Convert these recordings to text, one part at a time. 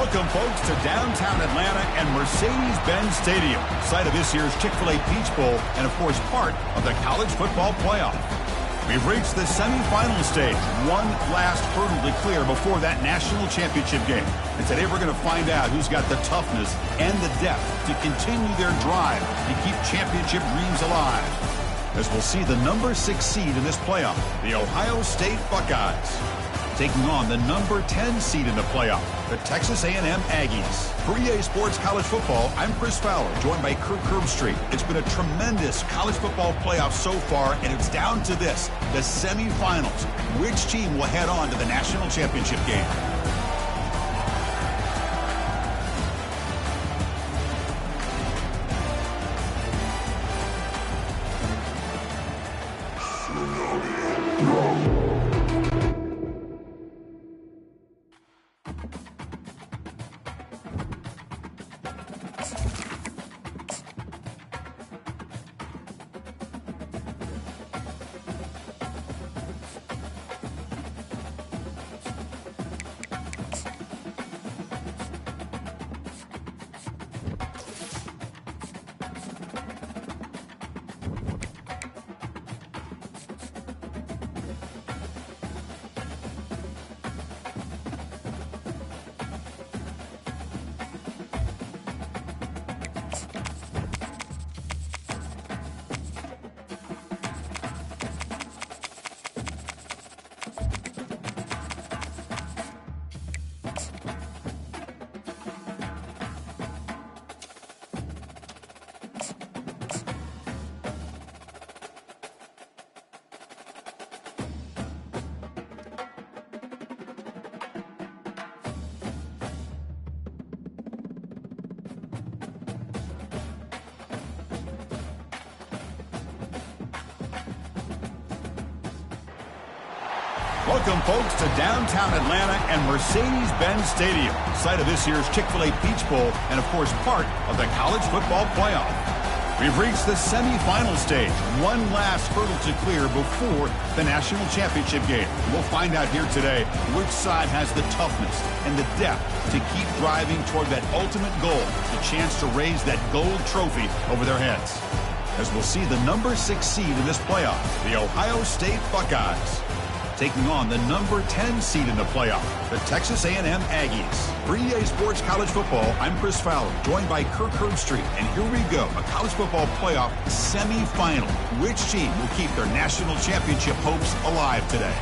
Welcome, folks, to downtown Atlanta and Mercedes-Benz Stadium, site of this year's Chick-fil-A Peach Bowl and, of course, part of the college football playoff. We've reached the semifinal stage, one last hurdle to clear before that national championship game. And today we're going to find out who's got the toughness and the depth to continue their drive and keep championship dreams alive. As we'll see the number 6 seed in this playoff, the Ohio State Buckeyes, taking on the number 10 seed in the playoff, the Texas A&M Aggies. For EA Sports College Football, I'm Chris Fowler, joined by Kirk Herbstreit. It's been a tremendous college football playoff so far, and it's down to this, the semifinals. Which team will head on to the national championship game? Welcome, folks, to downtown Atlanta and Mercedes-Benz Stadium, site of this year's Chick-fil-A Peach Bowl and, of course, part of the college football playoff. We've reached the semifinal stage, one last hurdle to clear before the national championship game. We'll find out here today which side has the toughness and the depth to keep driving toward that ultimate goal, the chance to raise that gold trophy over their heads. As we'll see the number 6 seed in this playoff, the Ohio State Buckeyes, taking on the number 10 seed in the playoff, the Texas A&M Aggies. For EA Sports College Football, I'm Chris Fowler, joined by Kirk Herbstreit. And here we go, a college football playoff semifinal. Which team will keep their national championship hopes alive today?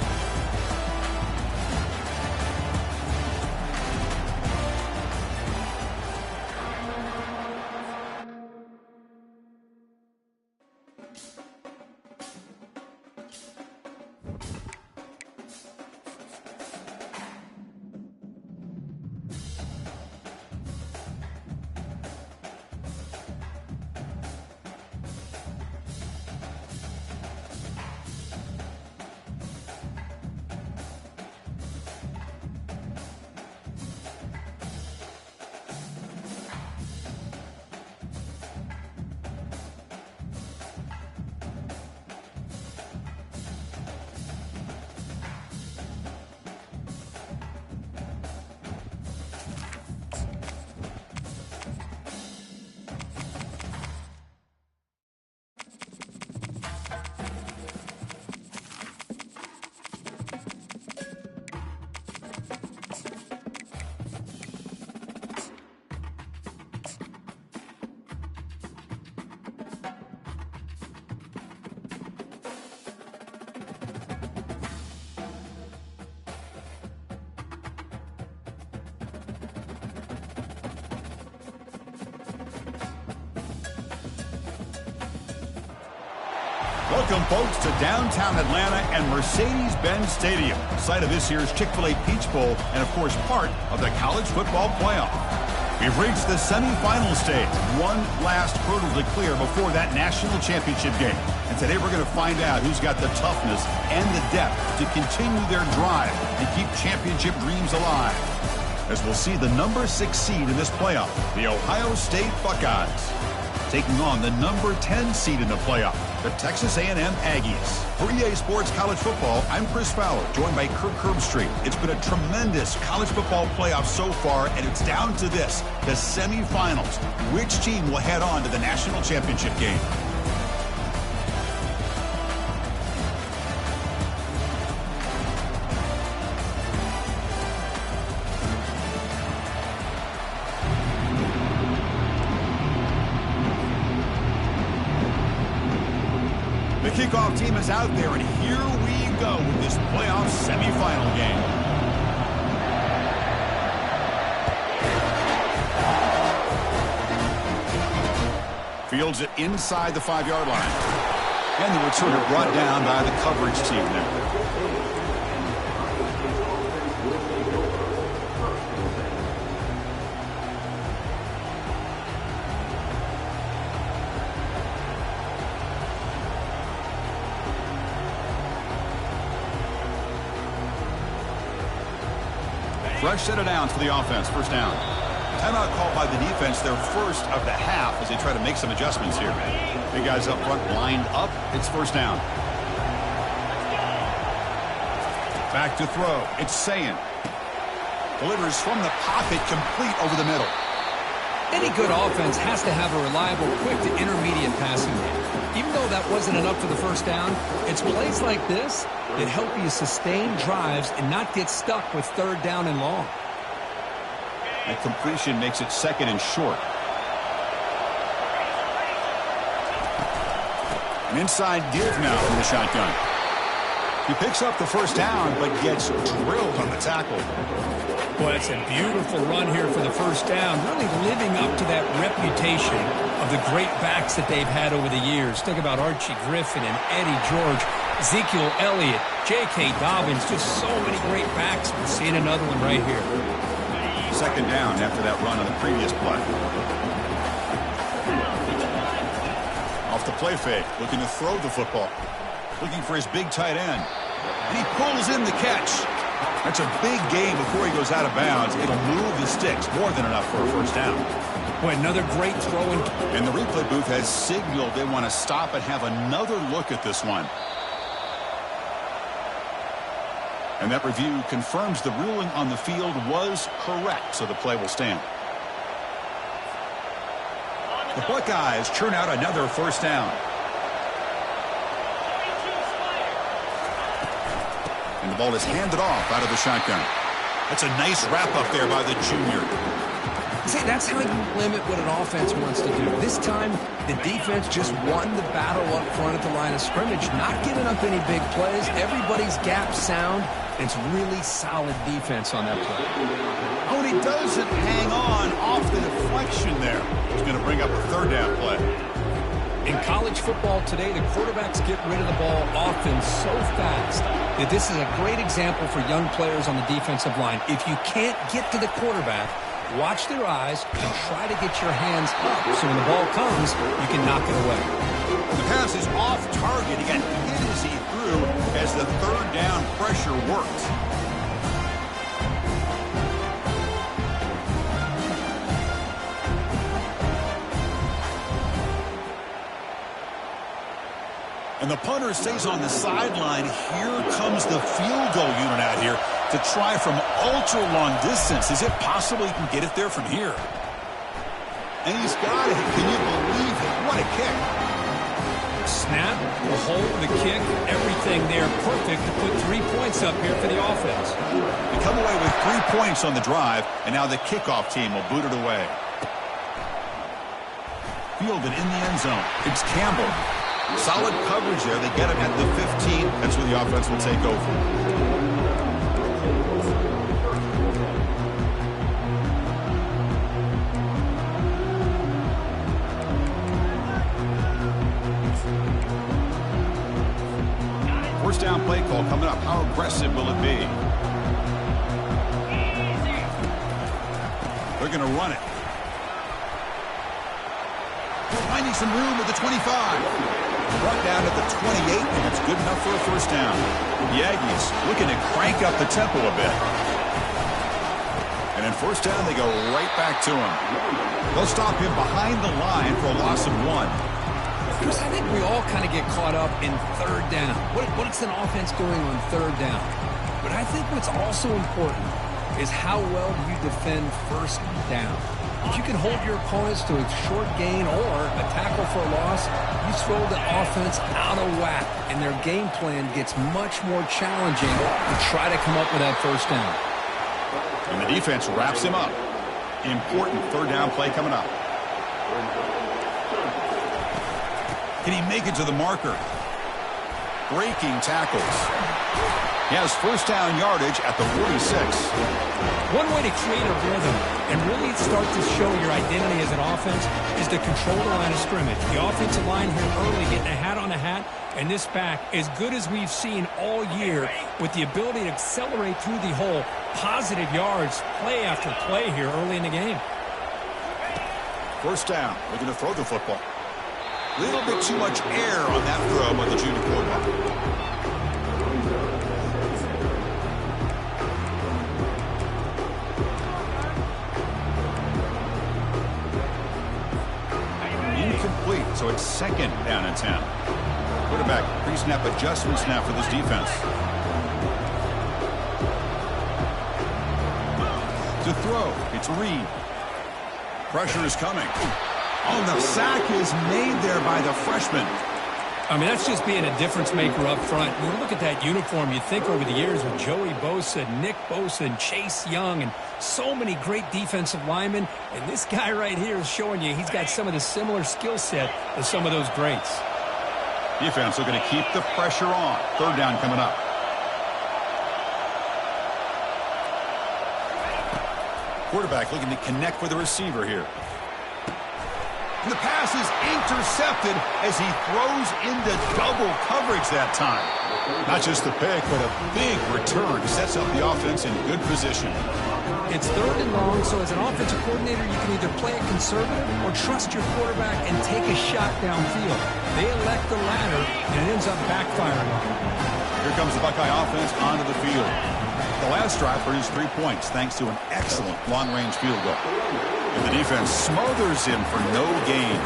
Welcome, folks, to downtown Atlanta and Mercedes-Benz Stadium, site of this year's Chick-fil-A Peach Bowl and, of course, part of the college football playoff. We've reached the semifinal stage, one last hurdle to clear before that national championship game. And today we're going to find out who's got the toughness and the depth to continue their drive and keep championship dreams alive. As we'll see the number 6 seed in this playoff, the Ohio State Buckeyes, taking on the number 10 seed in the playoff, the Texas A&M Aggies. For EA Sports College Football, I'm Chris Fowler, joined by Kirk Herbstreit. It's been a tremendous college football playoff so far, and it's down to this, the semifinals. Which team will head on to the national championship game? The kickoff team is out there, and here we go with this playoff semifinal game. Fields it inside the 5-yard line. And the returner brought down by the coverage team there. Fresh set of downs for the offense. First down. Timeout called by the defense, their first of the half, as they try to make some adjustments here. Big guys up front lined up. It's first down. Back to throw. It's Sayin. Delivers from the pocket, complete over the middle. Any good offense has to have a reliable, quick to intermediate passing game. Even though that wasn't enough for the first down, it's plays like this that help you sustain drives and not get stuck with third down and long. That completion makes it second and short. An inside give now from the shotgun. He picks up the first down, but gets drilled on the tackle. Boy, that's a beautiful run here for the first down, really living up to that reputation of the great backs that they've had over the years. Think about Archie Griffin and Eddie George, Ezekiel Elliott, J.K. Dobbins, just so many great backs. We're seeing another one right here. Second down after that run on the previous play. Off the play fake, looking to throw the football. Looking for his big tight end. And he pulls in the catch. That's a big gain before he goes out of bounds. It'll move the sticks, more than enough for a first down. Boy, another great throw. And the replay booth has signaled they want to stop and have another look at this one. And that review confirms the ruling on the field was correct, so the play will stand. The Buckeyes churn out another first down. And the ball is handed off out of the shotgun. That's a nice wrap up there by the junior. See, that's how you limit what an offense wants to do. This time, the defense just won the battle up front at the line of scrimmage, not giving up any big plays. Everybody's gap sound. It's really solid defense on that play. Oh, and he doesn't hang on off the deflection there. He's going to bring up a third down play. In college football today, the quarterbacks get rid of the ball often so fast that this is a great example for young players on the defensive line. If you can't get to the quarterback, watch their eyes and try to get your hands up so when the ball comes, you can knock it away. The pass is off target. He got hit as he threw as the third down pressure worked. And the punter stays on the sideline. Here comes the field goal unit out here to try from ultra-long distance. Is it possible he can get it there from here? And he's got it. Can you believe it? What a kick. Snap, the hold, the kick, everything there perfect to put 3 points up here for the offense. They come away with 3 points on the drive, and now the kickoff team will boot it away. Fielded in the end zone. It's Campbell. Solid coverage there. They get him at the 15. That's where the offense will take over. First down play call coming up. How aggressive will it be? They're going to run it. Finding some room at the 25. Brought down at the 28, and it's good enough for a first down. The Aggies looking to crank up the tempo a bit. And in first down, they go right back to him. They'll stop him behind the line for a loss of 1. Chris, I think think we all kind of get caught up in third down. What's an offense doing on third down? But I think what's also important is how well do you defend first down. If you can hold your opponents to a short gain or a tackle for a loss, you throw the offense out of whack, and their game plan gets much more challenging to try to come up with that first down. And the defense wraps him up. Important third down play coming up. Can he make it to the marker? Breaking tackles. He has first down yardage at the 46. One way to create a rhythm and really start to show your identity as an offense is to control the line of scrimmage. The offensive line here early getting a hat on a hat, and this back, as good as we've seen all year, with the ability to accelerate through the hole, positive yards, play after play here early in the game. First down. Looking to throw the football. Little bit too much air on that throw by the junior quarterback. Incomplete, so it's second down and 10. Quarterback pre-snap adjustments now for this defense. To throw, it's Reed. Pressure is coming. Oh, the sack is made there by the freshman. I mean, that's just being a difference maker up front. When you look at that uniform, you think over the years with Joey Bosa, Nick Bosa, and Chase Young, and so many great defensive linemen. And this guy right here is showing you he's got some of the similar skill set as some of those greats. Defense looking to keep the pressure on. Third down coming up. Quarterback looking to connect with the receiver here. And the pass is intercepted as he throws into double coverage that time. Not just the pick, but a big return. Sets up the offense in good position. It's third and long, so as an offensive coordinator, you can either play it conservative or trust your quarterback and take a shot downfield. They elect the latter, and it ends up backfiring on them. Here comes the Buckeye offense onto the field. The last drive produced 3 points thanks to an excellent long-range field goal. And the defense smothers him for no gain.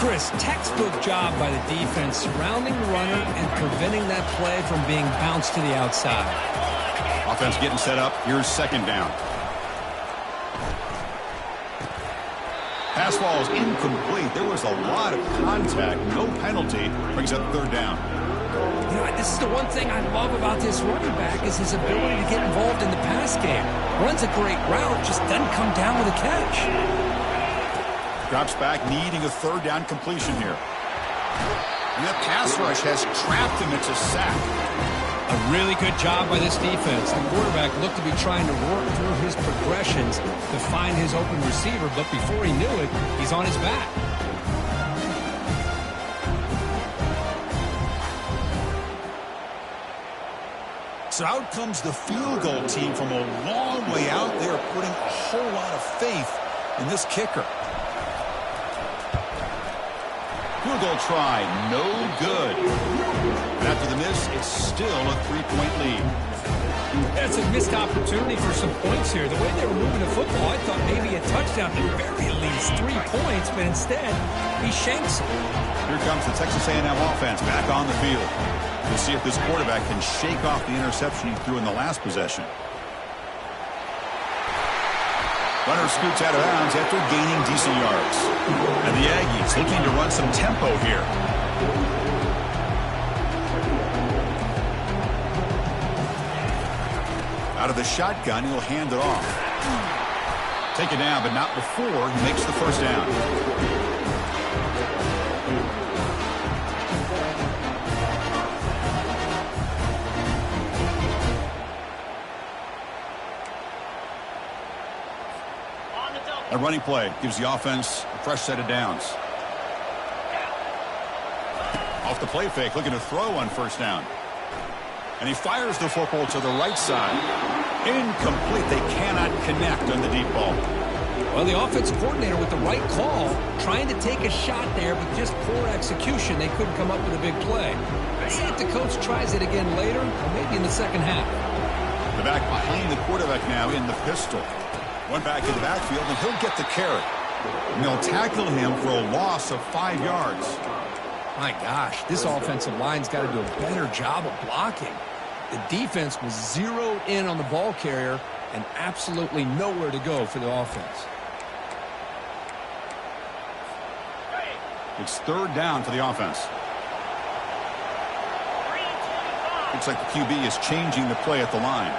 Chris, textbook job by the defense surrounding the runner and preventing that play from being bounced to the outside. Offense getting set up. Here's second down. Pass ball is incomplete. There was a lot of contact. No penalty. Brings up third down. You know, this is the one thing I love about this running back is his ability to get involved in the pass game. Runs a great route, just doesn't come down with a catch. Drops back, needing a third down completion here. And that pass rush has trapped him into sack. A really good job by this defense. The quarterback looked to be trying to work through his progressions to find his open receiver, but before he knew it, he's on his back. So out comes the field goal team from a long way out. They are putting a whole lot of faith in this kicker. Field goal try, no good. And after the miss, it's still a 3-point lead. That's a missed opportunity for some points here. The way they were moving the football, I thought maybe a touchdown, at the very least 3 points, but instead, he shanks it. Here comes the Texas A&M offense back on the field. We'll see if this quarterback can shake off the interception he threw in the last possession. Runner scoots out of bounds after gaining decent yards. And the Aggies looking to run some tempo here. Out of the shotgun, he'll hand it off. Take it down, but not before he makes the first down. A running play gives the offense a fresh set of downs. Off the play fake, looking to throw on first down. And he fires the football to the right side. Incomplete. They cannot connect on the deep ball. Well, the offensive coordinator with the right call, trying to take a shot there, but just poor execution. They couldn't come up with a big play. Let's see if the coach tries it again later, or maybe in the second half. The back behind the quarterback now in the pistol. One back in the backfield, and he'll get the carry. And they'll tackle him for a loss of 5 yards. My gosh, this offensive line's got to do a better job of blocking. The defense was zeroed in on the ball carrier and absolutely nowhere to go for the offense. It's third down for the offense. Looks like the QB is changing the play at the line.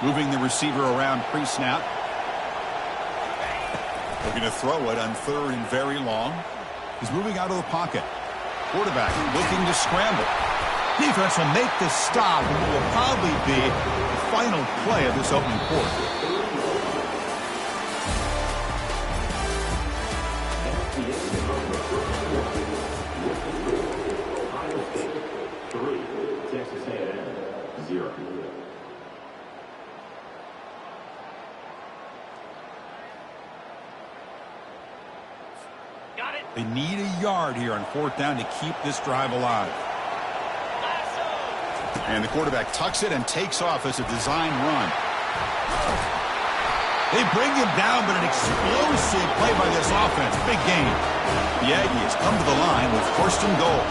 Moving the receiver around pre-snap. Looking to throw it on third and very long. He's moving out of the pocket. Quarterback looking to scramble. Defense will make the stop, and it will probably be the final play of this opening quarter. They need a yard here on fourth down to keep this drive alive. And the quarterback tucks it and takes off as a design run. They bring him down, but an explosive play by this offense. Big gain. The Aggies come to the line with first and goal.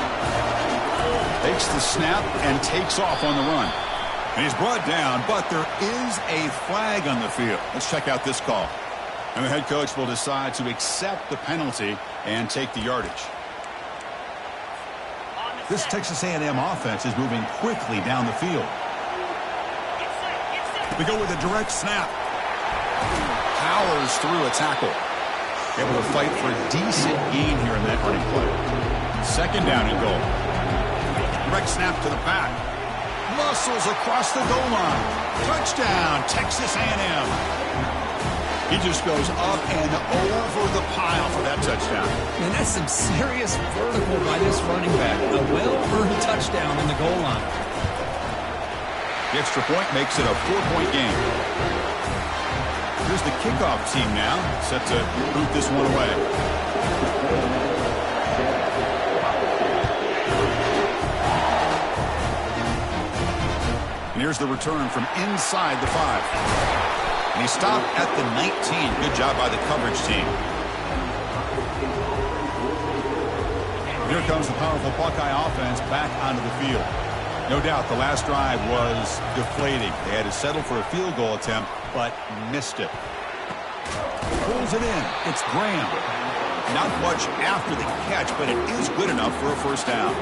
Takes the snap and takes off on the run. And he's brought down, but there is a flag on the field. Let's check out this call. And the head coach will decide to accept the penalty and take the yardage. This Texas A&M offense is moving quickly down the field. We go with a direct snap. Powers through a tackle. Able to fight for a decent gain here in that running play. Second down and goal. Direct snap to the back. Muscles across the goal line. Touchdown, Texas A&M. He just goes up and over the pile for that touchdown. Man, that's some serious vertical by this running back. A well-earned touchdown in the goal line. The extra point makes it a 4-point game. Here's the kickoff team now, set to boot this one away. And here's the return from inside the 5. And he stopped at the 19. Good job by the coverage team. Here comes the powerful Buckeye offense back onto the field. No doubt the last drive was deflating. They had to settle for a field goal attempt, but missed it. Pulls it in. It's Graham. Not much after the catch, but it is good enough for a first down.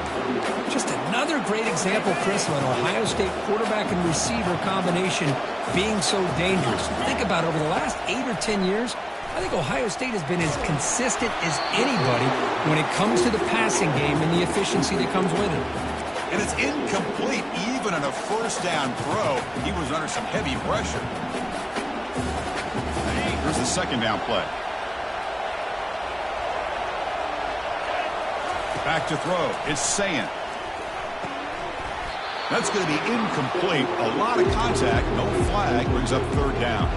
Just another great example, Chris, of an Ohio State quarterback and receiver combination being so dangerous. Think about it, over the last 8 or 10 years, I think Ohio State has been as consistent as anybody when it comes to the passing game and the efficiency that comes with it. And it's incomplete even on a first down throw. He was under some heavy pressure. Here's the second down play. Back to throw. It's Sayin. That's going to be incomplete. A lot of contact. No flag. Brings up third down.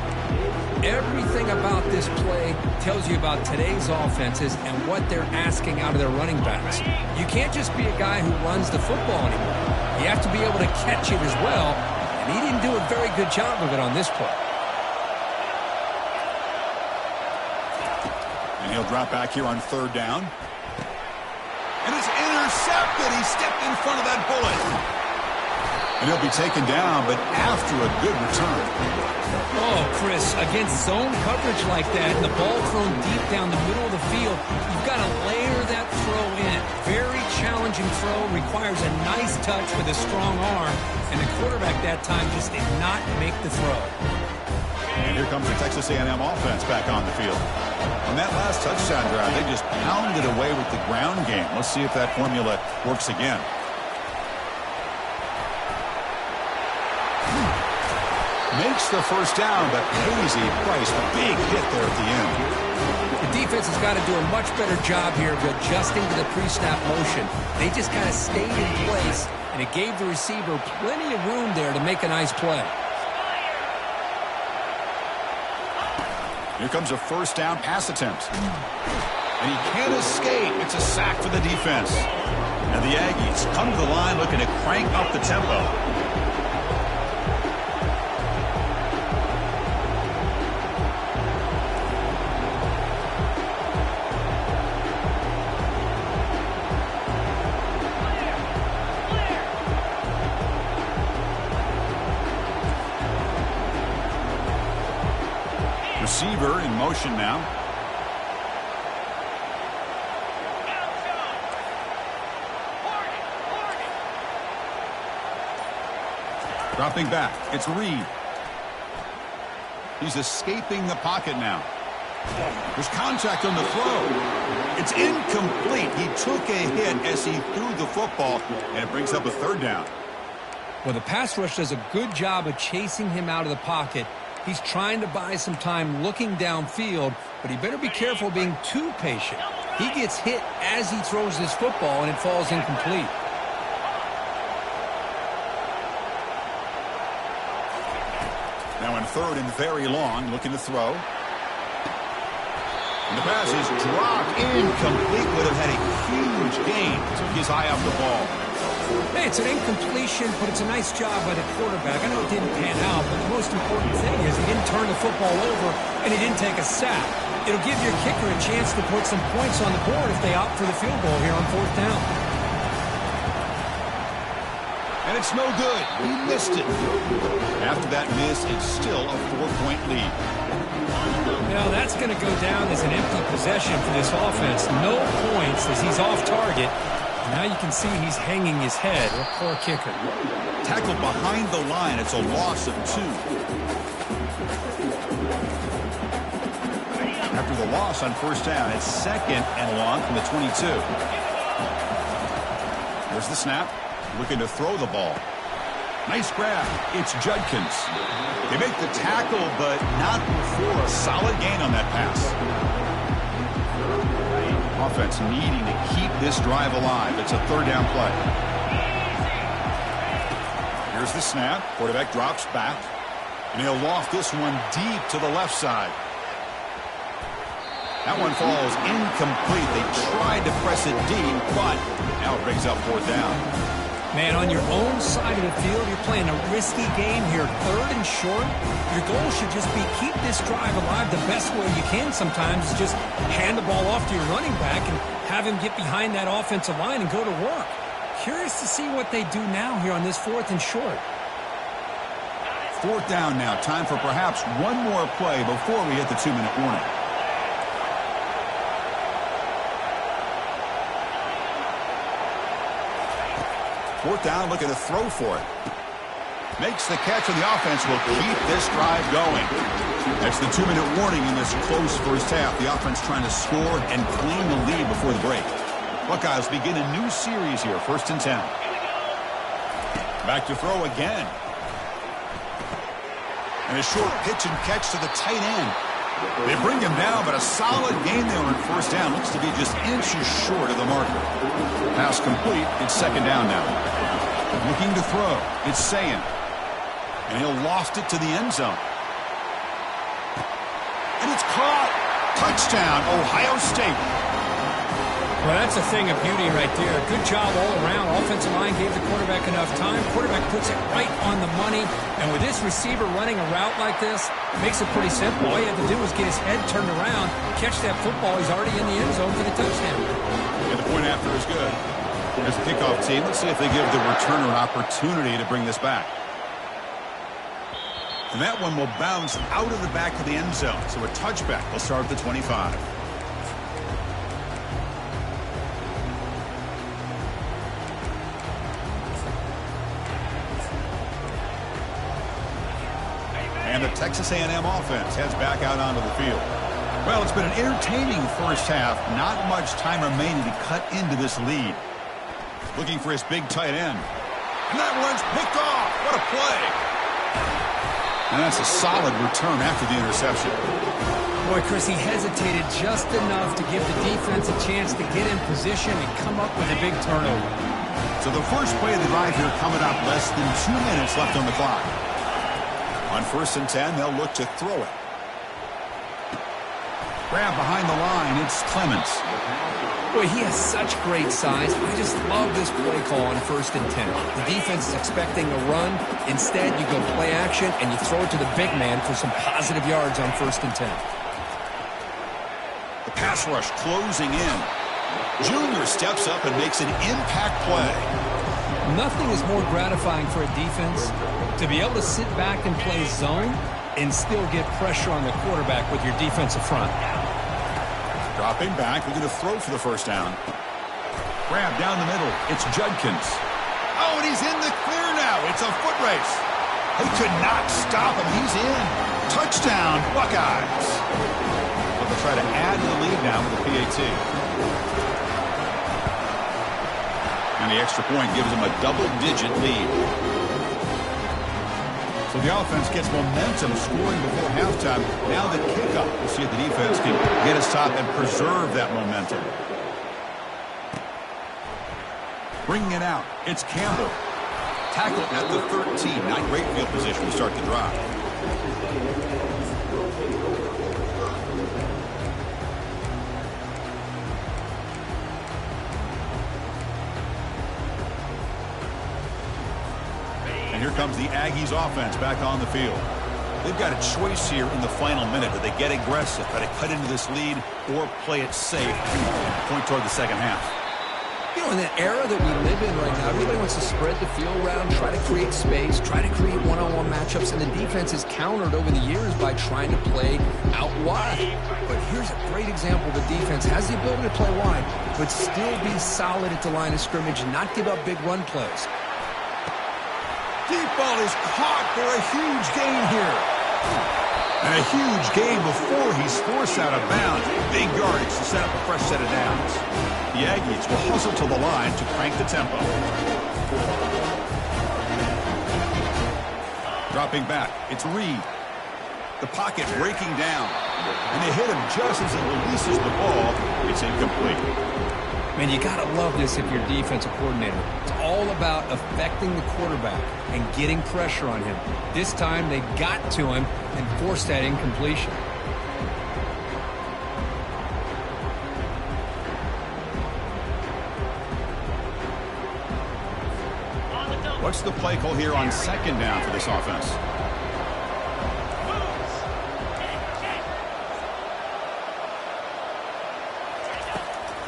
Everything about this play tells you about today's offenses and what they're asking out of their running backs. You can't just be a guy who runs the football anymore. You have to be able to catch it as well, and he didn't do a very good job of it on this play. And he'll drop back here on third down. And it's intercepted. He stepped in front of that bullet. And he'll be taken down, but after a good return. Oh, Chris, against zone coverage like that, and the ball thrown deep down the middle of the field, you've got to layer that throw in. Very challenging throw, requires a nice touch with a strong arm, and the quarterback that time just did not make the throw. And here comes the Texas A&M offense back on the field. On that last touchdown drive, they just pounded away with the ground game. Let's see if that formula works again. Makes the first down, but pays a price. A big hit there at the end. The defense has got to do a much better job here of adjusting to the pre-snap motion. They just kind of stayed in place, and it gave the receiver plenty of room there to make a nice play. Here comes a first down pass attempt. And he can't escape. It's a sack for the defense. And the Aggies come to the line looking to crank up the tempo. Receiver in motion now. Dropping back, it's Reed. He's escaping the pocket now. There's contact on the throw. It's incomplete. He took a hit as he threw the football, and it brings up a third down. Well, the pass rush does a good job of chasing him out of the pocket. He's trying to buy some time looking downfield, but he better be careful being too patient. He gets hit as he throws this football, and it falls incomplete. Now in third and very long, looking to throw. And the pass is dropped incomplete. Would have had a huge gain. Took his eye off the ball. Hey, it's an incompletion, but it's a nice job by the quarterback. I know it didn't pan out, but the most important thing is he didn't turn the football over, and he didn't take a sack. It'll give your kicker a chance to put some points on the board if they opt for the field goal here on fourth down. And it's no good. He missed it. After that miss, it's still a 4-point lead. Now that's going to go down as an empty possession for this offense. No points as he's off target. Now you can see he's hanging his head. A poor kicker. Tackled behind the line. It's a loss of 2. After the loss on first down, it's second and long from the 22. There's the snap. Looking to throw the ball. Nice grab. It's Judkins. They make the tackle, but not before a solid gain on that pass. Offense needing to keep this drive alive. It's a third down play. Here's the snap. Quarterback drops back. And he'll loft this one deep to the left side. That one falls incomplete. They tried to press it deep, but now it brings up fourth down. Man, on your own side of the field, you're playing a risky game here. Third and short, your goal should just be keep this drive alive the best way you can sometimes. Is just hand the ball off to your running back and have him get behind that offensive line and go to work. Curious to see what they do now here on this fourth and short. Fourth down now. Time for perhaps one more play before we hit the 2-minute warning. Fourth down, looking to throw for it. Makes the catch, and the offense will keep this drive going. That's the 2-minute warning in this close first half. The offense trying to score and claim the lead before the break. Buckeyes begin a new series here, 1st and 10. Back to throw again. And a short pitch and catch to the tight end. They bring him down, but a solid gain there on first down. Looks to be just inches short of the marker. Pass complete. It's second down now. Looking to throw. It's Sayin. And he'll loft it to the end zone. And it's caught. Touchdown, Ohio State. Well, that's a thing of beauty right there. Good job all around. Offensive line gave the quarterback enough time. Quarterback puts it right on the money. And with this receiver running a route like this, it makes it pretty simple. All you have to do is get his head turned around, catch that football. He's already in the end zone for the touchdown. And the point after is good. There's the kickoff team. Let's see if they give the returner an opportunity to bring this back. And that one will bounce out of the back of the end zone. So a touchback will start at the 25. And the Texas A&M offense heads back out onto the field. Well, it's been an entertaining first half. Not much time remaining to cut into this lead. Looking for his big tight end. And that one's picked off. What a play. And that's a solid return after the interception. Boy, Chris, he hesitated just enough to give the defense a chance to get in position and come up with a big turnover. So the first play of the drive here coming up, less than 2 minutes left on the clock. On 1st and 10, they'll look to throw it. Grab behind the line, it's Clements. Boy, he has such great size. I just love this play call on 1st and 10. The defense is expecting a run. Instead, you go play action, and you throw it to the big man for some positive yards on 1st and 10. The pass rush closing in. Junior steps up and makes an impact play. Nothing is more gratifying for a defense to be able to sit back and play zone and still get pressure on the quarterback with your defensive front. Dropping back, looking to throw for the first down. Grab down the middle. It's Judkins. Oh, and he's in the clear now. It's a foot race. They could not stop him. He's in. Touchdown, Buckeyes. Well, they'll try to add to the lead now with the PAT. And the extra point gives them a double-digit lead. So the offense gets momentum scoring before halftime. Now the kickoff. We'll see if the defense can get a stop and preserve that momentum. Bringing it out, it's Campbell. Tackle at the 13. Not great field position to start the drive. And here comes the Aggies offense back on the field. They've got a choice here in the final minute. Do they get aggressive, try to cut into this lead, or play it safe, point toward the second half? You know, in the era that we live in right now, everybody wants to spread the field around, try to create space, try to create one-on-one matchups, and the defense is countered over the years by trying to play out wide. But here's a great example. The defense has the ability to play wide, but still be solid at the line of scrimmage and not give up big run plays. Deep ball is caught for a huge gain here. And a huge gain before he's forced out of bounds. Big yardage to set up a fresh set of downs. The Aggies will hustle to the line to crank the tempo. Dropping back, it's Reed. The pocket breaking down. And they hit him just as he releases the ball. It's incomplete. Man, you got to love this if you're a defensive coordinator. It's all about affecting the quarterback and getting pressure on him. This time, they got to him and forced that incompletion. What's the play call here on second down for this offense?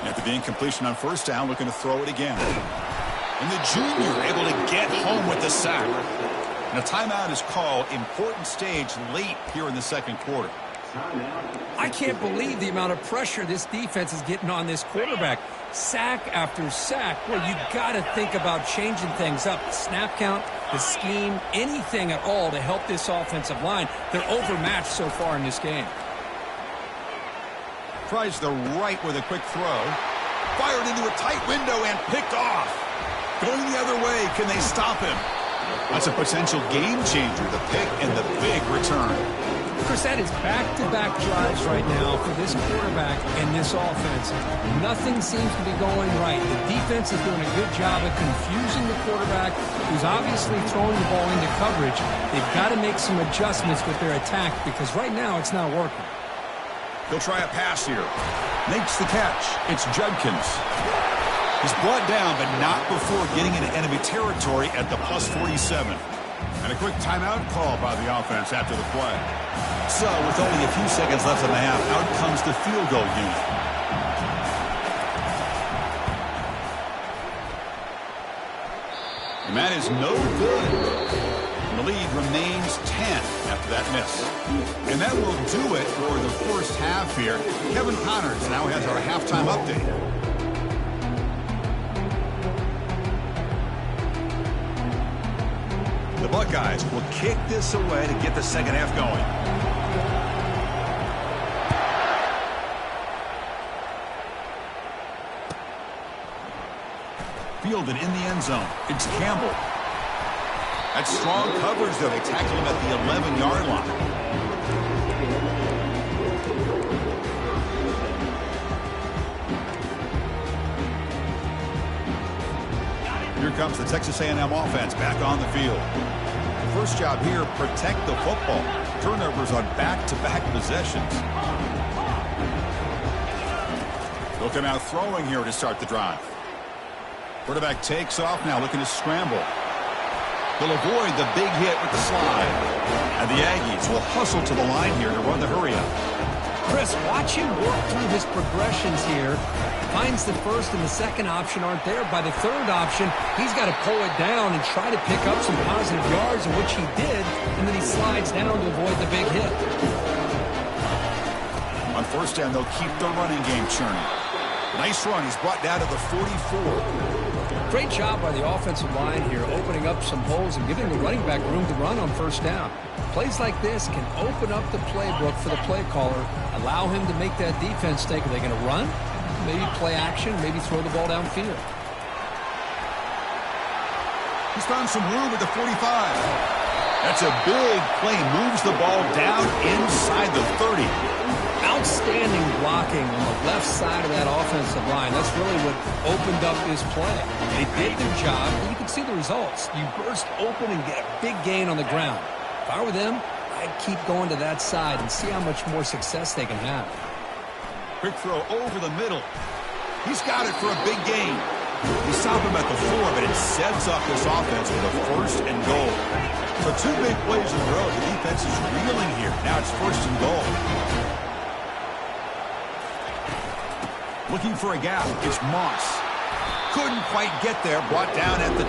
After the incompletion on first down, looking to throw it again. And the junior able to get home with the sack. And a timeout is called. Important stage late here in the second quarter. I can't believe the amount of pressure this defense is getting on this quarterback. Sack after sack. Well, you got to think about changing things up. The snap count, the scheme, anything at all to help this offensive line. They're overmatched so far in this game. Tries the right with a quick throw. Fired into a tight window and picked off. Going the other way. Can they stop him? That's a potential game changer. The pick and the big return. Chris, that is back-to-back drives right now for this quarterback and this offense. Nothing seems to be going right. The defense is doing a good job of confusing the quarterback, who's obviously throwing the ball into coverage. They've got to make some adjustments with their attack because right now it's not working. He'll try a pass here. Makes the catch. It's Judkins. He's brought down, but not before getting into enemy territory at the plus 47. And a quick timeout call by the offense after the play. So, with only a few seconds left in the half, out comes the field goal unit. And that is no good. And the lead remains 10 after that miss. And that will do it for the first half here. Kevin Connors now has our halftime update. The Buckeyes will kick this away to get the second half going. Fielded in the end zone. It's Campbell. That's strong coverage, though. They tackle him at the 11-yard line. Here comes the Texas A&M offense back on the field. The first job here, protect the football. Turnovers on back-to-back possessions. They'll come out throwing here to start the drive. Quarterback takes off now, looking to scramble. They'll avoid the big hit with the slide. And the Aggies will hustle to the line here to run the hurry up. Chris, watch him work through his progressions here. Finds the first and the second option aren't there. By the third option, he's got to pull it down and try to pick up some positive yards, in which he did, and then he slides down to avoid the big hit. On first down, they'll keep the running game churning. Nice run. He's brought down to the 44. Great job by the offensive line here, opening up some holes and giving the running back room to run on first down. Plays like this can open up the playbook for the play caller, allow him to make that defense think, are they going to run? Maybe play action, maybe throw the ball downfield. He's found some room at the 45. That's a big play. Moves the ball down inside the 30. Outstanding blocking on the left side of that offensive line. That's really what opened up this play. They did their job, and you can see the results. You burst open and get a big gain on the ground. If I were them, I'd keep going to that side and see how much more success they can have. Quick throw over the middle. He's got it for a big gain. They stop him at the 4, but it sets up this offense with a first and goal. So 2 big plays in a row. The defense is reeling here. Now it's first and goal. Looking for a gap. It's Moss. Couldn't quite get there. Brought down at the 2.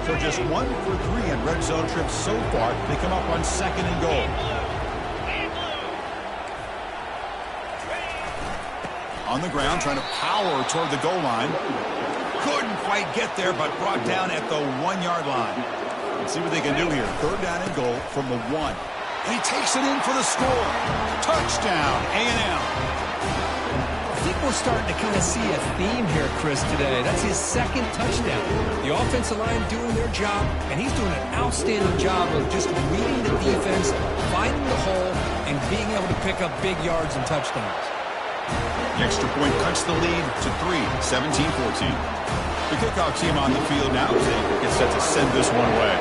So just 1 for 3 in red zone trips so far. They come up on second and goal. On the ground, trying to power toward the goal line. Couldn't quite get there, but brought down at the 1-yard line. Let's see what they can do here. Third down and goal from the 1. And he takes it in for the score. Touchdown, A&M. I think we're starting to kind of see a theme here, Chris, today. That's his second touchdown. The offensive line doing their job, and he's doing an outstanding job of just reading the defense, finding the hole, and being able to pick up big yards and touchdowns. The extra point cuts the lead to 3, 17-14. The kickoff team on the field now as they get set to send this one away.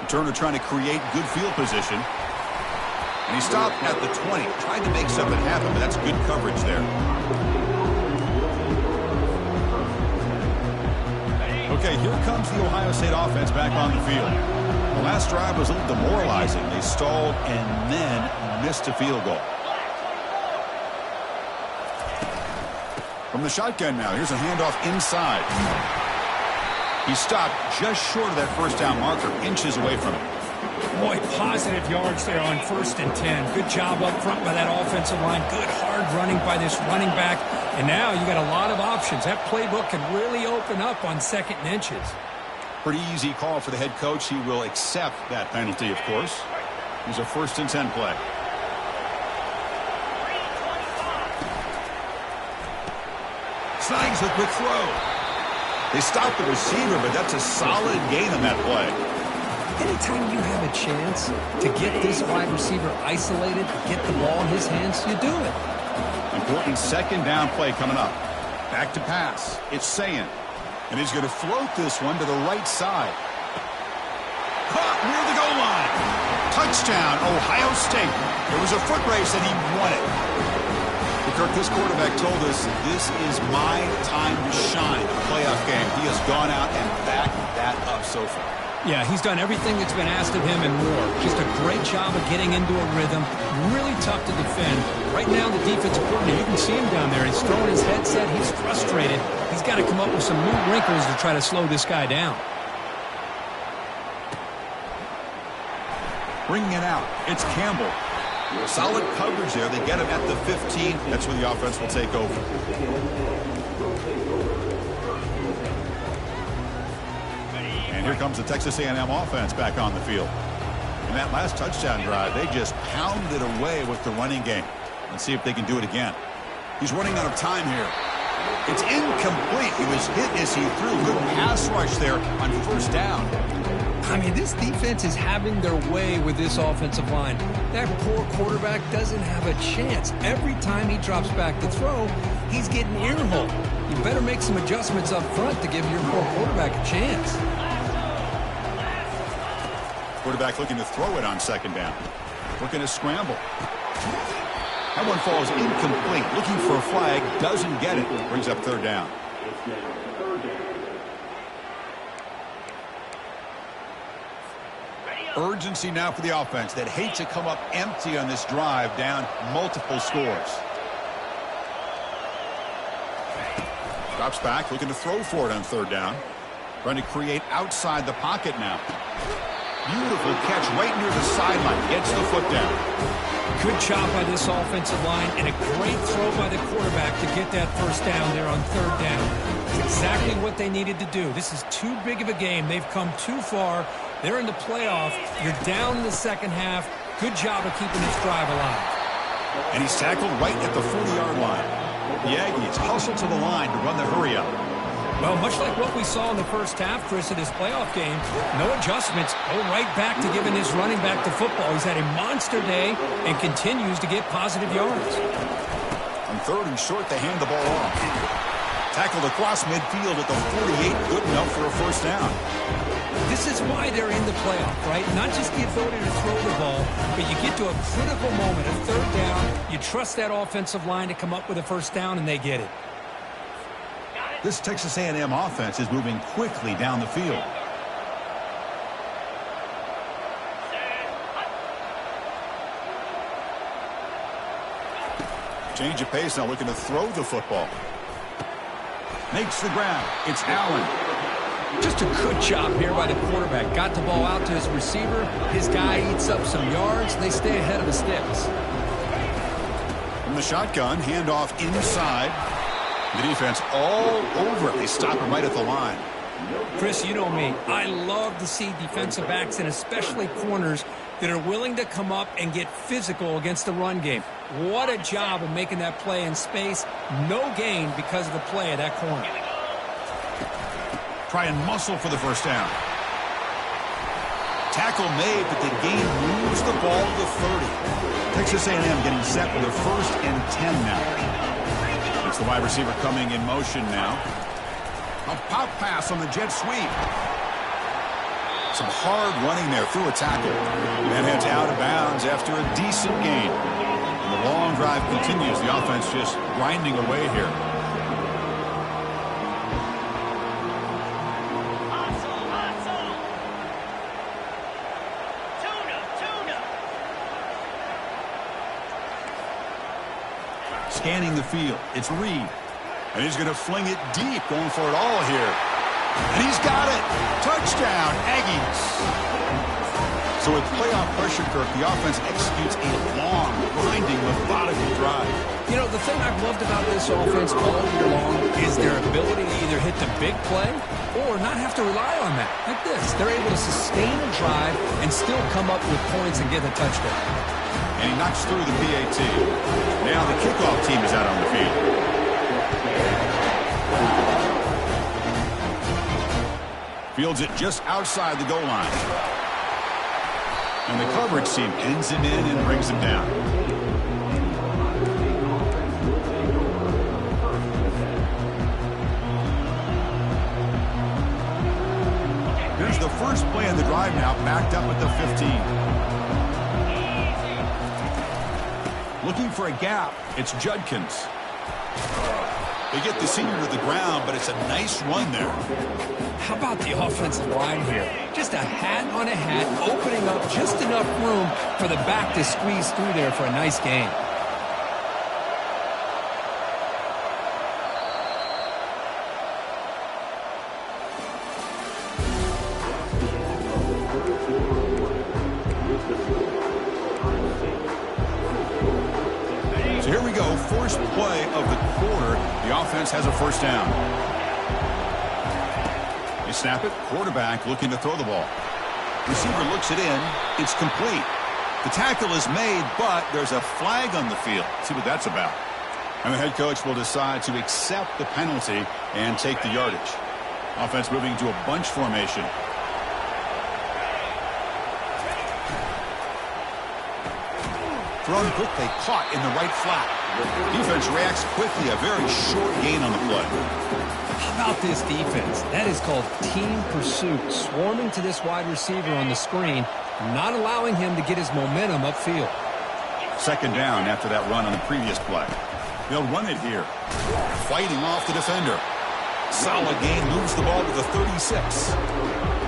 Turner trying to create good field position. And he stopped at the 20, trying to make something happen, but that's good coverage there. Okay, here comes the Ohio State offense back on the field. The last drive was a little demoralizing. They stalled and then missed a field goal. From the shotgun now, here's a handoff inside. He stopped just short of that first down marker, inches away from it. Boy, positive yards there on 1st and 10. Good job up front by that offensive line. Good hard running by this running back. And now you got a lot of options. That playbook can really open up on 2nd and inches. Pretty easy call for the head coach. He will accept that penalty, of course. Here's a 1st and 10 play. Snags a quick throw. They stopped the receiver, but that's a solid gain on that play. Anytime you have a chance to get this wide receiver isolated, get the ball in his hands, you do it. Important 2nd down play coming up. Back to pass. It's Sayin. And he's going to float this one to the right side. Caught near the goal line. Touchdown, Ohio State. There was a foot race and he won it. Kirk, this quarterback told us this is my time to shine in a playoff game. He has gone out and backed that up so far. Yeah, he's done everything that's been asked of him and more. Just a great job of getting into a rhythm. Really tough to defend. Right now, the defensive coordinator, you can see him down there. He's throwing his headset. He's frustrated. He's got to come up with some new wrinkles to try to slow this guy down. Bringing it out. It's Campbell. Solid coverage there. They get him at the 15. That's where the offense will take over. And here comes the Texas A&M offense back on the field. In that last touchdown drive, they just pounded away with the running game. Let's see if they can do it again. He's running out of time here. It's incomplete. He was hit as he threw. Good pass rush there on 1st down. I mean, this defense is having their way with this offensive line. That poor quarterback doesn't have a chance. Every time he drops back to throw, he's getting earholed. You better make some adjustments up front to give your poor quarterback a chance. Quarterback looking to throw it on 2nd down. Looking to scramble. That one falls incomplete. Looking for a flag, doesn't get it. Brings up third down. Urgency now for the offense that hate to come up empty on this drive, down multiple scores. Drops back, looking to throw for it on third down. Trying to create outside the pocket now. Beautiful catch right near the sideline. Gets the foot down. Good job by this offensive line and a great throw by the quarterback to get that first down there on third down. It's exactly what they needed to do. This is too big of a game. They've come too far. They're in the playoff. You're down in the second half. Good job of keeping this drive alive. And he's tackled right at the 40-yard line. The Aggies hustle to the line to run the hurry up. Well, much like what we saw in the first half, Chris, in this playoff game, no adjustments. Go right back to giving his running back the football. He's had a monster day and continues to get positive yards. On third and short, they hand the ball off. Tackled across midfield at the 48, good enough for a first down. This is why they're in the playoff, right? Not just the ability to throw the ball, but you get to a critical moment, a third down. You trust that offensive line to come up with a first down, and they get it. This Texas A&M offense is moving quickly down the field. Change of pace now, looking to throw the football. Makes the grab. It's Allen. Just a good job here by the quarterback. Got the ball out to his receiver. His guy eats up some yards. They stay ahead of the sticks. From the shotgun, handoff inside. The defense all over it. They stop him right at the line. Chris, you know me. I love to see defensive backs and especially corners that are willing to come up and get physical against the run game. What a job of making that play in space. No gain because of the play of that corner. Try and muscle for the first down. Tackle made, but the game moves the ball to the 30. Texas A&M getting set with a 1st and 10 now. It's the wide receiver coming in motion now. A pop pass on the jet sweep. Some hard running there through a tackle. That heads out of bounds after a decent gain. And the long drive continues. The offense just grinding away here. Scanning the field. It's Reed. And he's going to fling it deep, going for it all here. And he's got it. Touchdown, Aggies. So with playoff pressure, Kirk, the offense executes a long, grinding, methodical drive. You know, the thing I've loved about this offense all year long is their ability to either hit the big play or not have to rely on that. Like this. They're able to sustain a drive and still come up with points and get a touchdown. And he knocks through the PAT. Now the kickoff team is out on the field. Fields it just outside the goal line. And the coverage team pins him in and brings him down. Here's the first play of the drive now, backed up at the 15. Looking for a gap, it's Judkins. They get the senior to the ground, but it's a nice run there. How about the offensive line here? Just a hat on a hat, opening up just enough room for the back to squeeze through there for a nice gain. So here we go, first play of the quarter. The offense has a first down. They snap it, quarterback looking to throw the ball. Receiver looks it in, it's complete. The tackle is made, but there's a flag on the field. Let's see what that's about. And the head coach will decide to accept the penalty and take the yardage. Offense moving to a bunch formation. Thrown quickly, caught in the right flat. Defense reacts quickly, a very short gain on the play. How about this defense? That is called team pursuit. Swarming to this wide receiver on the screen, not allowing him to get his momentum upfield. Second down after that run on the previous play. They'll run it here. Fighting off the defender. Solid gain, moves the ball to the 36.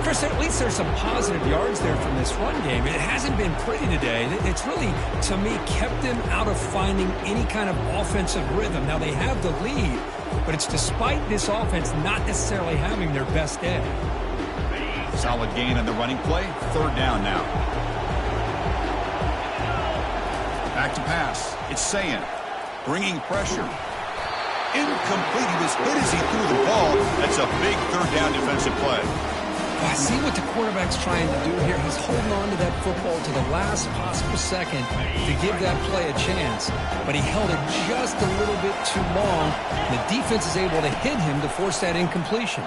Chris, at least there's some positive yards there from this run game. It hasn't been pretty today. It's really, to me, kept them out of finding any kind of offensive rhythm. Now, they have the lead, but it's despite this offense not necessarily having their best day. Solid gain on the running play. Third down now. Back to pass. It's Sayin. Bringing pressure. Incomplete. He was hit as he threw the ball. That's a big third down defensive play. I see what the quarterback's trying to do here. He's holding on to that football to the last possible second to give that play a chance. But he held it just a little bit too long. The defense is able to hit him to force that incompletion.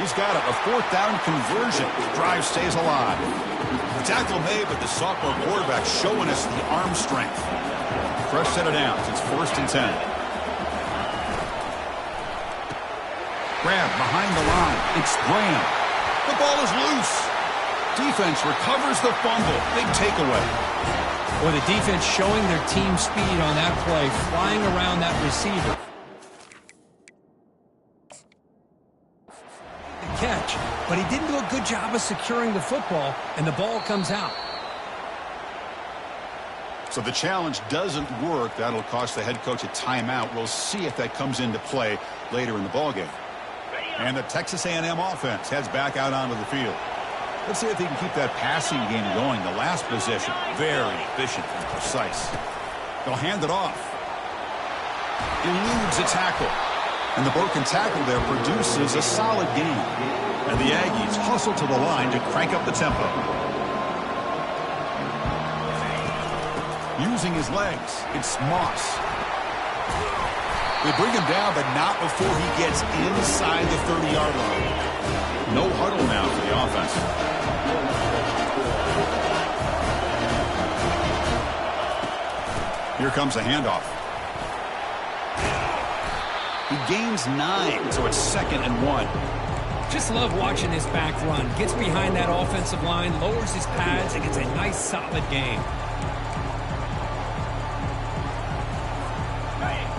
He's got it. A fourth down conversion. The drive stays alive. The tackle made, but the sophomore quarterback showing us the arm strength. Fresh set of downs. It's 1st and 10. Grab behind the line. It's Graham. The ball is loose. Defense recovers the fumble. Big takeaway. Well, the defense showing their team speed on that play, flying around that receiver. Catch, but he didn't do a good job of securing the football, and the ball comes out. So the challenge doesn't work. That'll cost the head coach a timeout. We'll see if that comes into play later in the ballgame. And the Texas A&M offense heads back out onto the field. Let's see if they can keep that passing game going. The last possession, very efficient and precise. They'll hand it off. Eludes a tackle. And the broken tackle there produces a solid gain. And the Aggies hustle to the line to crank up the tempo. Using his legs, it's Moss. They bring him down, but not before he gets inside the 30-yard line. No huddle now for the offense. Here comes a handoff. He gains 9, so it's 2nd and 1. Just love watching this back run. Gets behind that offensive line, lowers his pads, and gets a nice, solid gain.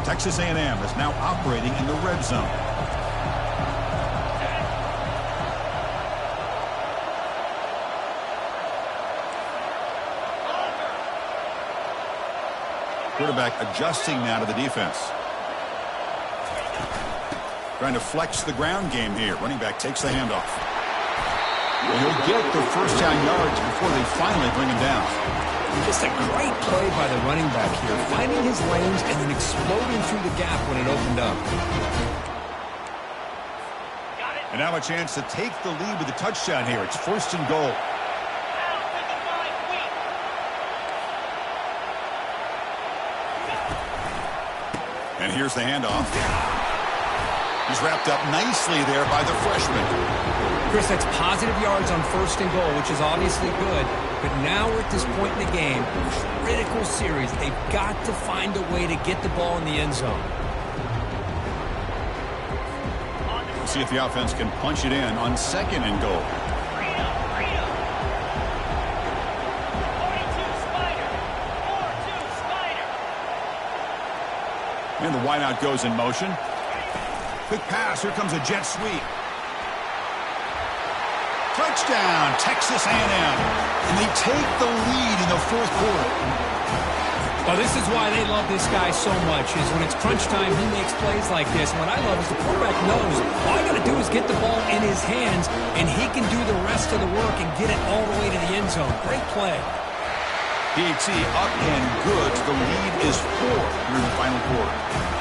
Texas A&M is now operating in the red zone. Quarterback adjusting now to the defense. Trying to flex the ground game here. Running back takes the handoff. And he'll get the first down yards before they finally bring him down. Just a great play by the running back here, finding his lanes and then exploding through the gap when it opened up. And now a chance to take the lead with a touchdown here. It's 1st and goal. And here's the handoff. He's wrapped up nicely there by the freshman. Chris, that's positive yards on 1st and goal, which is obviously good. But now we're at this point in the game, critical series. They've got to find a way to get the ball in the end zone. We'll see if the offense can punch it in on 2nd and goal. And the wideout goes in motion. Quick pass. Here comes a jet sweep. Touchdown, Texas A&M. And they take the lead in the 4th quarter. Well, this is why they love this guy so much, is when it's crunch time, he makes plays like this. And what I love is the quarterback knows all I got to do is get the ball in his hands, and he can do the rest of the work and get it all the way to the end zone. Great play. PAT up and good. The lead is 4 here in the final quarter.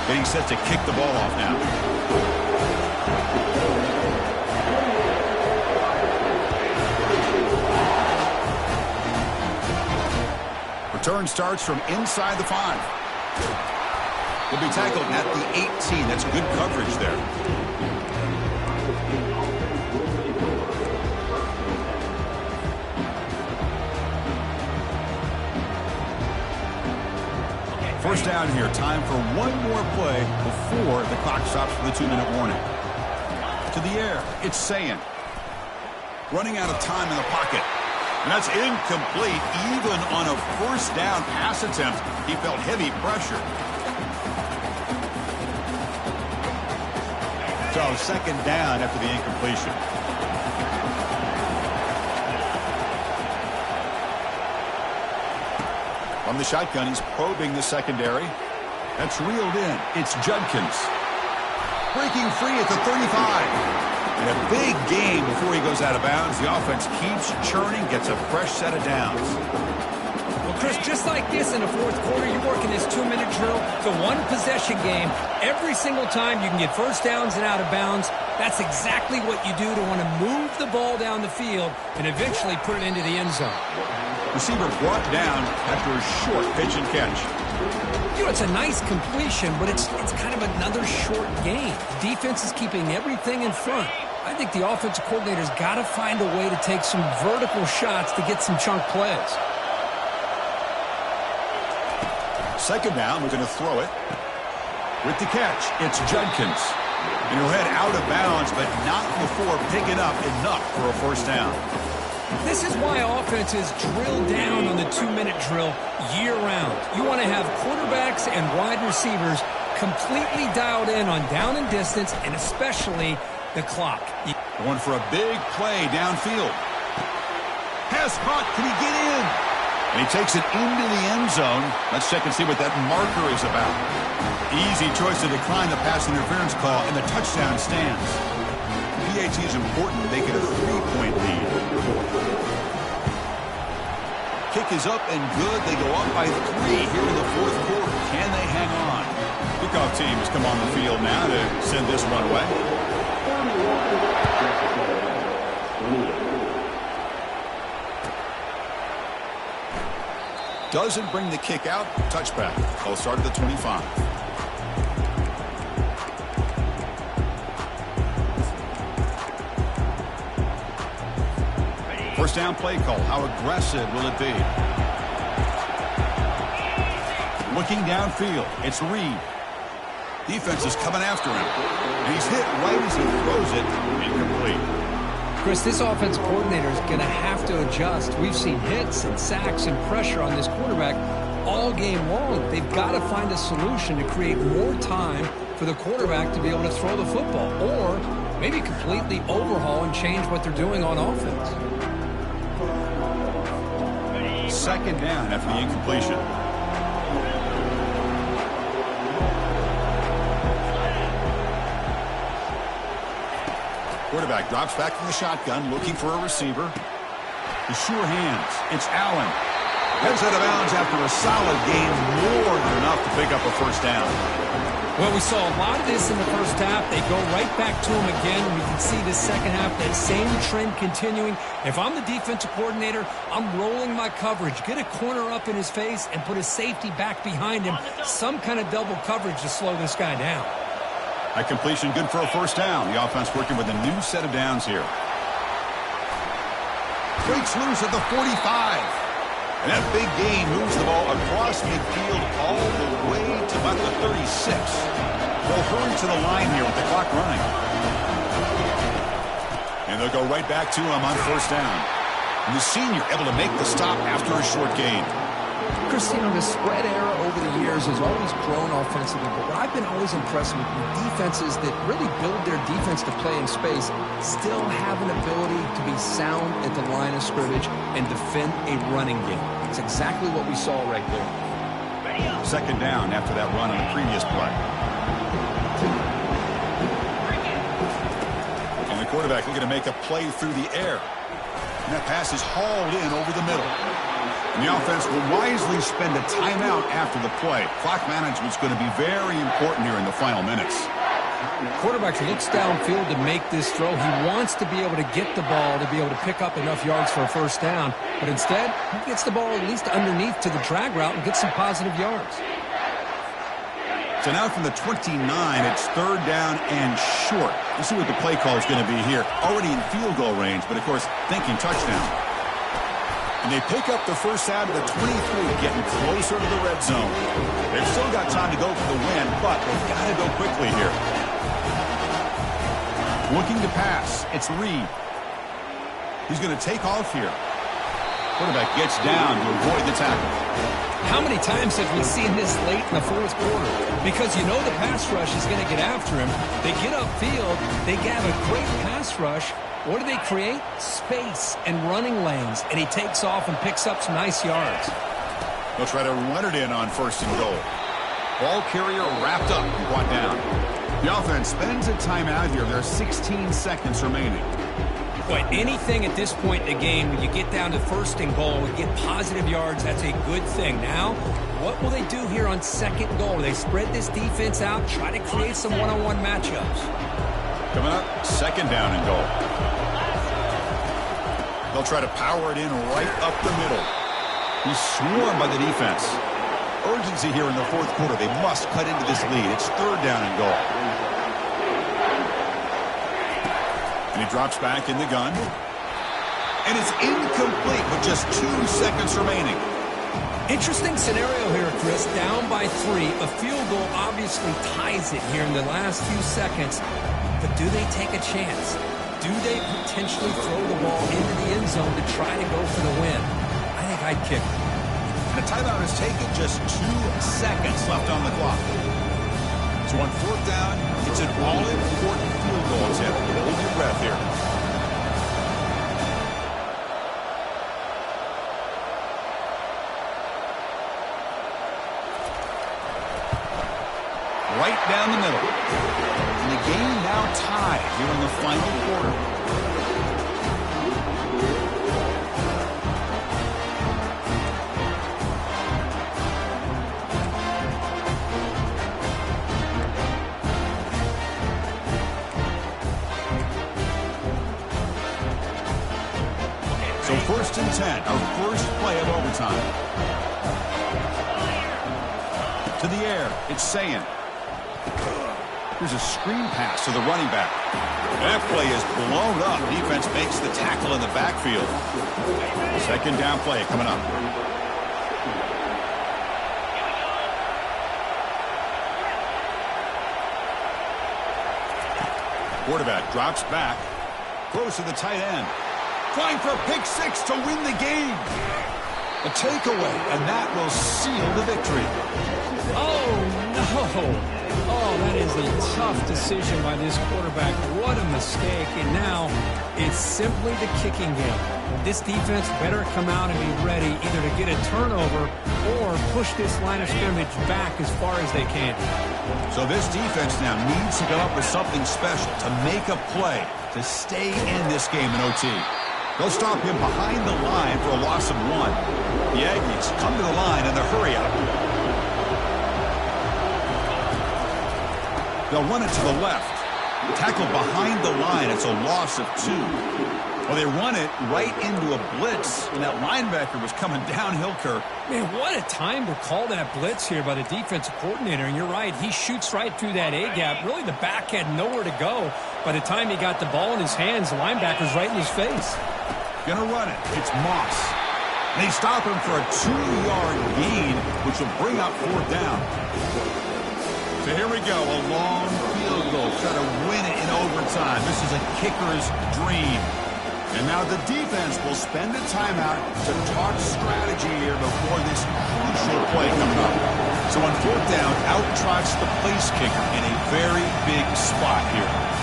Getting set to kick the ball off now. Return starts from inside the 5. Will be tackled at the 18. That's good coverage there. First down here. Time for one more play before the clock stops for the 2-minute warning. To the air. It's Sayin. Running out of time in the pocket. And that's incomplete. Even on a first down pass attempt, he felt heavy pressure. So second down after the incompletion. From the shotgun, he's probing the secondary. That's reeled in. It's Judkins. Breaking free at the 35. And a big game before he goes out of bounds. The offense keeps churning, gets a fresh set of downs. Well, Chris, just like this in the fourth quarter, you're working this 2-minute drill. It's a one-possession game. Every single time you can get first downs and out of bounds. That's exactly what you do to want to move the ball down the field and eventually put it into the end zone. Receiver brought down after a short pitch and catch. You know, it's a nice completion, but it's kind of another short game. The defense is keeping everything in front. I think the offensive coordinator's got to find a way to take some vertical shots to get some chunk plays. Second down, we're going to throw it. With the catch, it's Judkins. And he'll head out of bounds, but not before picking up enough for a first down. This is why offenses drill down on the 2-minute drill year-round. You want to have quarterbacks and wide receivers completely dialed in on down and distance, and especially the clock. Going for a big play downfield. Pass caught. Can he get in? And he takes it into the end zone. Let's check and see what that marker is about. Easy choice to decline the pass interference call, and the touchdown stands. PAT is important to make it a 3-point lead. Kick is up and good. They go up by 3 here in the fourth quarter. Can they hang on? Kickoff team has come on the field now to send this one away. Doesn't bring the kick out. Touchback. They'll start at the 25. First down play call. How aggressive will it be? Looking downfield. It's Reed. Defense is coming after him. And he's hit right as he throws it. Incomplete. Chris, this offense coordinator is going to have to adjust. We've seen hits and sacks and pressure on this quarterback all game long. They've got to find a solution to create more time for the quarterback to be able to throw the football, or maybe completely overhaul and change what they're doing on offense. Second down after the incompletion. Quarterback drops back from the shotgun, looking for a receiver. The sure hands. It's Allen. Heads out of bounds after a solid game, more than enough to pick up a first down. Well, we saw a lot of this in the first half. They go right back to him again, and we can see the second half, that same trend continuing. If I'm the defensive coordinator, I'm rolling my coverage. Get a corner up in his face and put a safety back behind him. Some kind of double coverage to slow this guy down. A completion good for a first down. The offense working with a new set of downs here. Breaks loose at the 45. And that big gain moves the ball across midfield all the way to about the 36. They'll hurry to the line here with the clock running. And they'll go right back to him on first down. And the senior able to make the stop after a short gain. Christine, the spread era over the years has always grown offensively, but what I've been always impressed with defenses that really build their defense to play in space still have an ability to be sound at the line of scrimmage and defend a running game. It's exactly what we saw right there. Second down after that run on the previous play. And the quarterback looking to make a play through the air. And that pass is hauled in over the middle. And the offense will wisely spend a timeout after the play. Clock management's going to be very important here in the final minutes. Quarterback looks downfield to make this throw. He wants to be able to get the ball to be able to pick up enough yards for a first down. But instead, he gets the ball at least underneath to the drag route and gets some positive yards. So now from the 29, it's third down and short. Let's see what the play call is going to be here. Already in field goal range, but of course, thinking touchdown. And they pick up the first out of the 23, getting closer to the red zone. They've still got time to go for the win, but they've got to go quickly here. Looking to pass. It's Reed. He's going to take off here. Quarterback gets down to avoid the tackle. How many times have we seen this late in the fourth quarter? Because you know the pass rush is going to get after him. They get upfield. They have a great pass rush. What do they create? Space and running lanes. And he takes off and picks up some nice yards. They'll try to run it in on 1st and goal. Ball carrier wrapped up and brought down. The offense spends a timeout here. There are 16 seconds remaining. But anything at this point in the game, when you get down to 1st and goal and get positive yards, that's a good thing. Now, what will they do here on 2nd goal? They spread this defense out, try to create some one-on-one matchups. Coming up, 2nd down and goal. They'll try to power it in right up the middle. He's swarmed by the defense. Urgency here in the 4th quarter. They must cut into this lead. It's 3rd down and goal. And he drops back in the gun. And it's incomplete with just 2 seconds remaining. Interesting scenario here, Chris. Down by 3. A field goal obviously ties it here in the last few seconds. But do they take a chance? Do they potentially throw the ball into the end zone to try to go for the win? I think I'd kick it. And the timeout is taken. Just 2 seconds left on the clock. So on 4th down, it's an all-important field goal attempt. Hold your breath here. Right down the middle. And the game now tied here in the final quarter. So 1st and 10, our first play of overtime. To the air, it's Sayin. Here's a screen pass to the running back. That play is blown up. Defense makes the tackle in the backfield. 2nd down play coming up. Quarterback drops back. Throws to the tight end. Trying for a pick 6 to win the game. A takeaway, and that will seal the victory. Oh, no. Oh, that is a tough decision by this quarterback. What a mistake. And now it's simply the kicking game. This defense better come out and be ready either to get a turnover or push this line of scrimmage back as far as they can. So this defense now needs to come up with something special to make a play to stay in this game in OT. They'll stop him behind the line for a loss of 1. The Aggies come to the line in the hurry-up. They'll run it to the left. Tackle behind the line. It's a loss of 2. Well, they run it right into a blitz, and that linebacker was coming downhill, Kirk. Man, what a time to call that blitz here by the defensive coordinator. And you're right, he shoots right through that A-gap. Really, the back had nowhere to go. By the time he got the ball in his hands, the linebacker's right in his face. Gonna run it. It's Moss. And they stop him for a 2-yard gain, which will bring up 4th down. So here we go, a long field goal. Try to win it in overtime. This is a kicker's dream. And now the defense will spend a timeout to talk strategy here before this crucial play comes up. So on 4th down, out trots the place kicker in a very big spot here.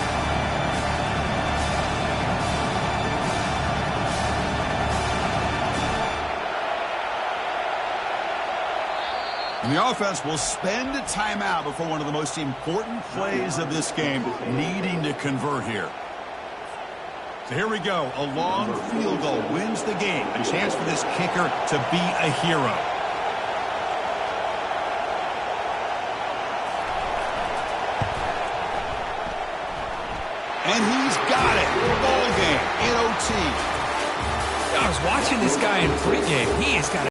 And the offense will spend a timeout before one of the most important plays of this game, needing to convert here. So here we go. A long field goal wins the game. A chance for this kicker to be a hero. And he's got it. Ball game in OT. I was watching this guy in pregame. He has got